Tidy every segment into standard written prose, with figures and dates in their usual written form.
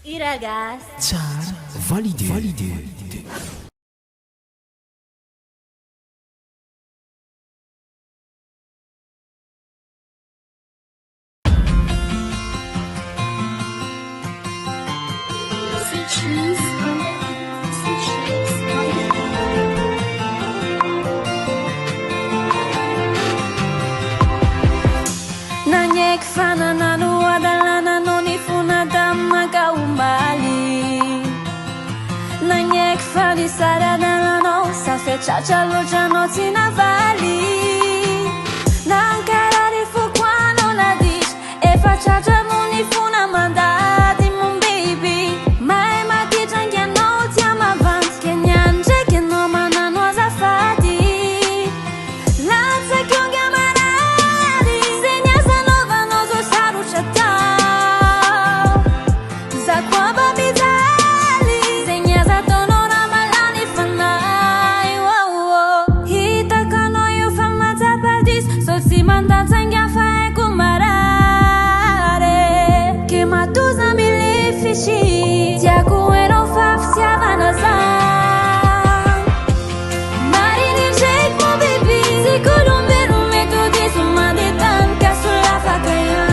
Iragas. Tsara, validé. Nanyek fana nanu adalana noni funada makaumbali. Nanyek fani saradalano sa fechacha lojano tinavali. Nankarari fukwano la dish e fachacha muni funa mandati mon baby. Mai mati changiano tiama vans che nyanje che no manano azafati. Lazza kyonga manari segna sanova no zo saru chata. Zakwa babizali segna za tonora malani fanai. Hita kano yo fama tapadis so si manda tanga fa e kumarare. Che matuza mi li fishi tiaku e non fa si avanasa. Marini shake mon baby si colombe non metto di su mandetan casulla fa kaya.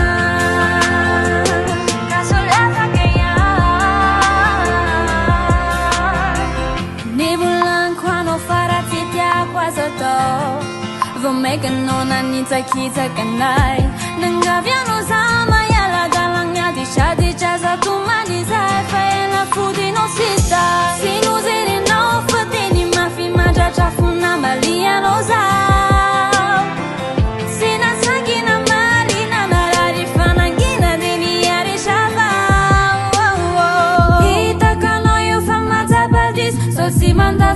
Casulla fa kaya. Nebulan quando farà titia quasi to. Vou mega non anita kita kanai. Nangaviano sama yala galangya di shadi jaza tu mani sai fa la fudi no sita. Sinusere no fateni mafi maja chafuna malia no za. Sina sakina malina narari fanangina deni yare shava. Hita kano yo fama tapadis so si manda